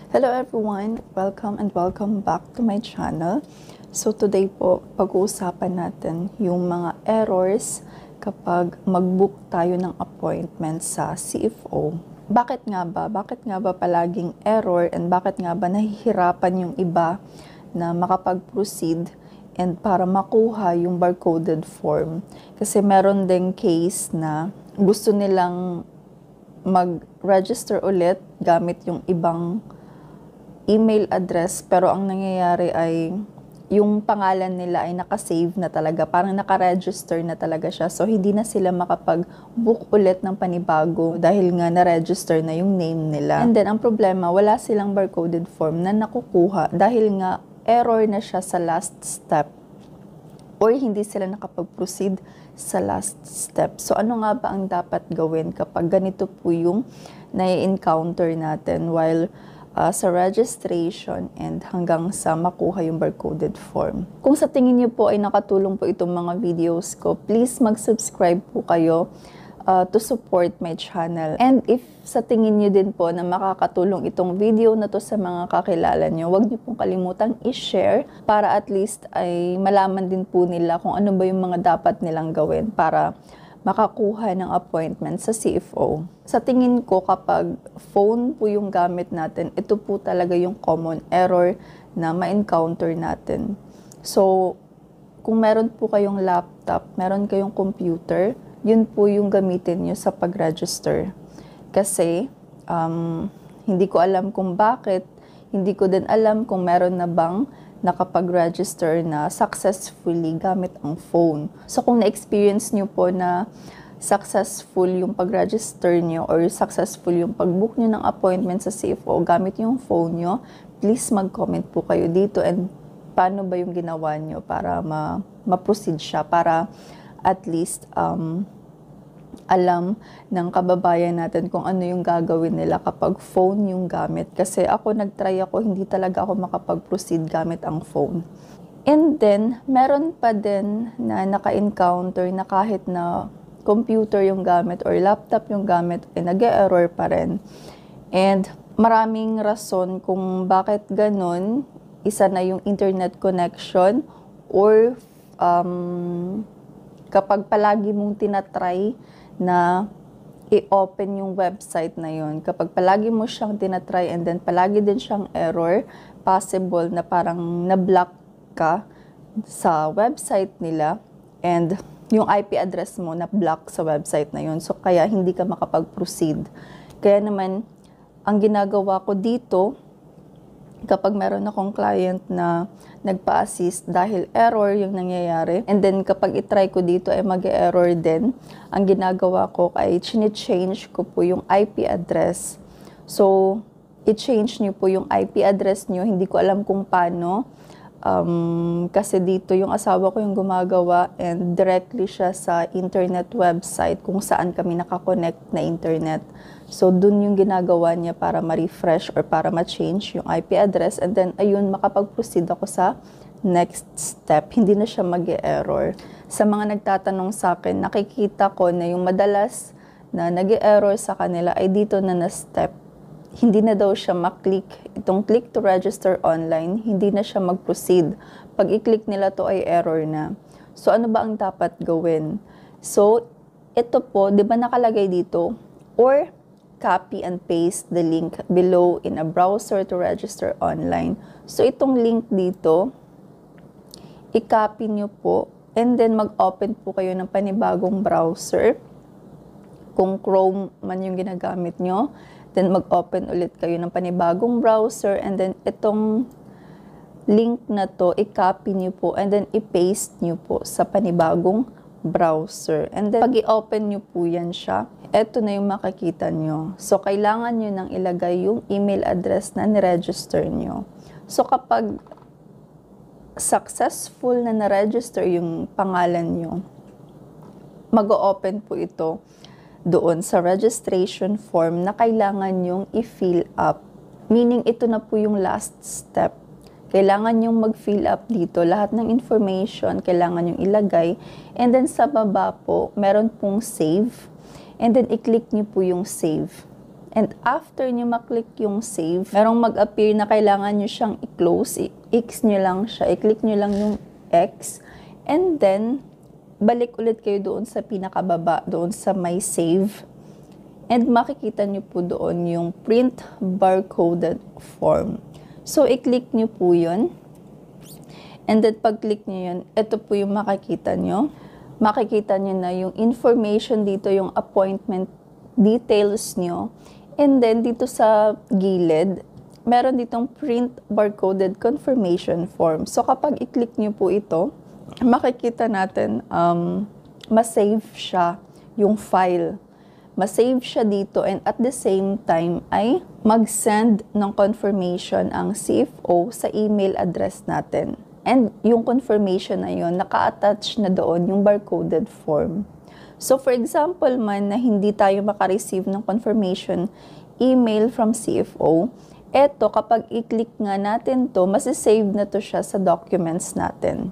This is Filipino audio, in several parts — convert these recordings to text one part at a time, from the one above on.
Hello everyone! Welcome back to my channel. So today po, pag-uusapan natin yung mga errors kapag mag-book tayo ng appointment sa CFO. Bakit nga ba? Bakit nga ba palaging error and bakit nga ba nahihirapan yung iba na makapag-proceed and para makuha yung barcoded form? Kasi meron ding case na gusto nilang mag-register ulit gamit yung ibang email address, pero ang nangyayari ay yung pangalan nila ay nakasave na talaga, parang nakaregister na talaga siya. So, hindi na sila makapag-book ulit ng panibago dahil nga na-register na yung name nila. And then, ang problema, wala silang barcoded form na nakukuha dahil nga error na siya sa last step or hindi sila nakapag-proceed sa last step. So, ano nga ba ang dapat gawin kapag ganito po yung nai-encounter natin while sa registration and hanggang sa makuha yung barcoded form. Kung sa tingin niyo po ay nakatulong po itong mga videos ko, please mag-subscribe po kayo to support my channel. And if sa tingin niyo din po na makakatulong itong video na to sa mga kakilala niyo, huwag niyo pong kalimutang i-share para at least ay malaman din po nila kung ano ba yung mga dapat nilang gawin para makakuha ng appointment sa CFO. Sa tingin ko, kapag phone po yung gamit natin, ito po talaga yung common error na ma-encounter natin. So, kung meron po kayong laptop, meron kayong computer, yun po yung gamitin nyo sa pag-register. Kasi, hindi ko alam kung bakit, hindi ko din alam kung meron na bang nakapag-register na successfully gamit ang phone. So, kung na-experience nyo po na successful yung pag-register nyo or successful yung pag-book nyo ng appointment sa CFO gamit yung phone nyo, please mag-comment po kayo dito and paano ba yung ginawa nyo para ma-proceed siya, para at least alam ng kababayan natin kung ano yung gagawin nila kapag phone yung gamit. Kasi ako, nag-try ako, hindi talaga ako makapag-proceed gamit ang phone. And then, meron pa din na naka-encounter na kahit na computer yung gamit or laptop yung gamit, ay nag-error pa rin. And maraming rason kung bakit ganun. Isa na yung internet connection or kapag palagi mong tinatry na i-open yung website na yun. Kapag palagi mo siyang tinatry and then palagi din siyang error, possible na parang na-block ka sa website nila and yung IP address mo na-block sa website na yun. So, kaya hindi ka makapag-proceed. Kaya naman, ang ginagawa ko dito, kapag meron akong client na nagpa-assist dahil error yung nangyayari, and then kapag itry ko dito ay mag-error din, ang ginagawa ko ay change ko po yung IP address. So, i-change nyo po yung IP address nyo. Hindi ko alam kung paano. Kasi dito yung asawa ko yung gumagawa and directly siya sa internet website kung saan kami nakakonect na internet. So, dun yung ginagawa niya para ma-refresh or para ma-change yung IP address. And then, ayun, makapag-proceed ako sa next step. Hindi na siya mag-e-error. Sa mga nagtatanong sa akin, nakikita ko na yung madalas na nag-e-error sa kanila ay dito na na-step. Hindi na daw siya maklik. Itong click to register online, hindi na siya mag-proceed. Pag i-click nila to ay error na. So, ano ba ang dapat gawin? So, ito po, di ba nakalagay dito? Or, copy and paste the link below in a browser to register online. So, itong link dito, i-copy nyo po and then mag-open po kayo ng panibagong browser. Kung Chrome man yung ginagamit nyo, then mag-open ulit kayo ng panibagong browser and then itong link na to, i-copy nyo po and then i-paste nyo po sa panibagong browser. And then, pag i-open nyo po yan siya, eto na yung makikita nyo. So, kailangan nyo nang ilagay yung email address na niregister nyo. So, kapag successful na na-register yung pangalan nyo, mag-open po ito doon sa registration form na kailangan nyong i-fill up. Meaning, ito na po yung last step. Kailangan nyong mag-fill up dito. Lahat ng information, kailangan nyong ilagay. And then, sa baba po, meron pong save. And then, i-click nyo po yung save. And after nyo maklik yung save, merong mag-appear na kailangan nyo siyang i-close. I-X nyo lang siya. I-click nyo lang yung X. And then, balik ulit kayo doon sa pinakababa, doon sa may save. And makikita nyo po doon yung print barcoded form. So, i-click nyo po yun. And then, pag-click nyo yun, ito po yung makikita nyo. Makikita nyo na yung information dito, yung appointment details nyo. And then, dito sa gilid, meron ditong print barcoded confirmation form. So, kapag i-click nyo po ito, makikita natin, ma-save siya yung file. Ma-save siya dito and at the same time ay mag-send ng confirmation ang CFO sa email address natin. And yung confirmation na yun, naka-attach na doon yung barcoded form. So for example man na hindi tayo makareceive ng confirmation email from CFO, eto kapag i-click nga natin to, masisave na to siya sa documents natin.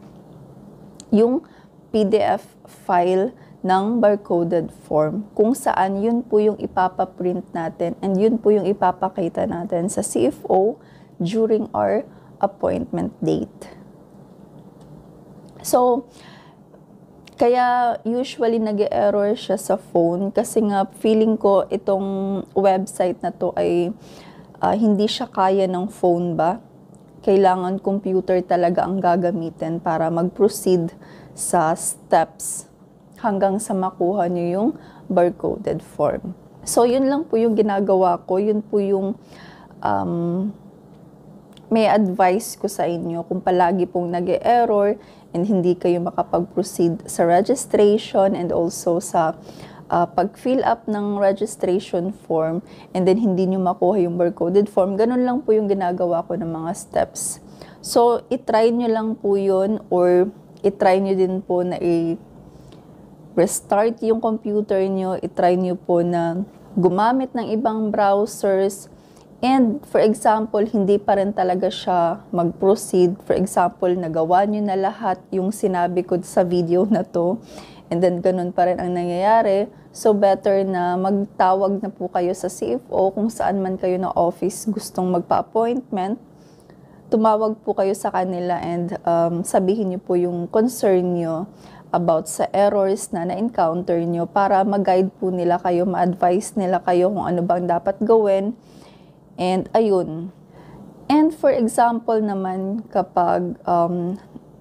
Yung PDF file ng barcoded form, kung saan yun po yung ipapaprint natin and yun po yung ipapakita natin sa CFO during our appointment date. So, kaya usually nag-error siya sa phone kasi nga feeling ko itong website na to ay hindi siya kaya ng phone ba? Kailangan computer talaga ang gagamitin para mag-proceed sa steps hanggang sa makuha nyo yung barcoded form. So, yun lang po yung ginagawa ko. Yun po yung may advice ko sa inyo kung palagi pong nag-error and hindi kayo makapag-proceed sa registration and also sa pag-fill up ng registration form and then hindi nyo makuha yung barcoded form. Ganun lang po yung ginagawa ko ng mga steps. So, itry nyo lang po yun or itry nyo din po na restart yung computer nyo, itry nyo po na gumamit ng ibang browsers, and for example, hindi pa rin talaga siya mag-proceed. For example, nagawa nyo na lahat yung sinabi ko sa video na to, and then ganun pa rin ang nangyayari, so better na magtawag na po kayo sa CFO kung saan man kayo na office gustong magpa-appointment. Tumawag po kayo sa kanila and sabihin nyo po yung concern nyo about sa errors na na-encounter nyo para mag-guide po nila kayo, ma-advise nila kayo kung ano bang dapat gawin. And ayun. And for example naman, kapag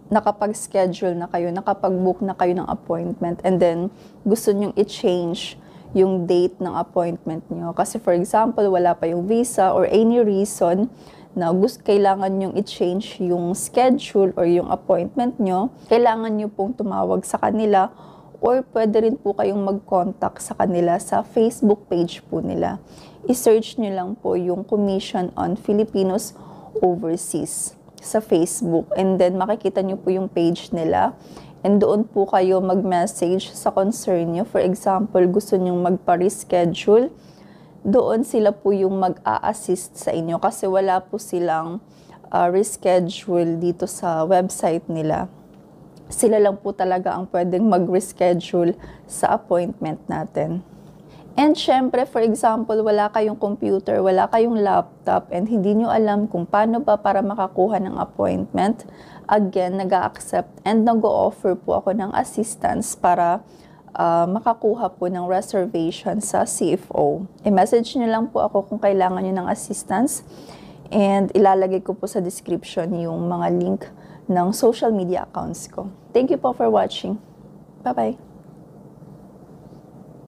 nakapag-schedule na kayo, nakapag-book na kayo ng appointment, and then gusto nyong i-change yung date ng appointment nyo. Kasi for example, wala pa yung visa or any reason na kailangan nyong i-change yung schedule or yung appointment nyo, kailangan nyo pong tumawag sa kanila or pwede rin po kayong mag-contact sa kanila sa Facebook page po nila. I-search nyo lang po yung Commission on Filipinos Overseas sa Facebook and then makikita nyo po yung page nila and doon po kayo mag-message sa concern nyo. For example, gusto nyong magpa-reschedule, doon sila po yung mag-a-assist sa inyo kasi wala po silang reschedule dito sa website nila. Sila lang po talaga ang pwedeng mag-reschedule sa appointment natin. And syempre, for example, wala kayong computer, wala kayong laptop, and hindi nyo alam kung paano ba para makakuha ng appointment. Again, nag-a-accept and nag-o-offer po ako ng assistance para makakuha po ng reservation sa CFO. I-message nyo lang po ako kung kailangan nyo ng assistance and ilalagay ko po sa description yung mga link ng social media accounts ko. Thank you po for watching. Bye-bye!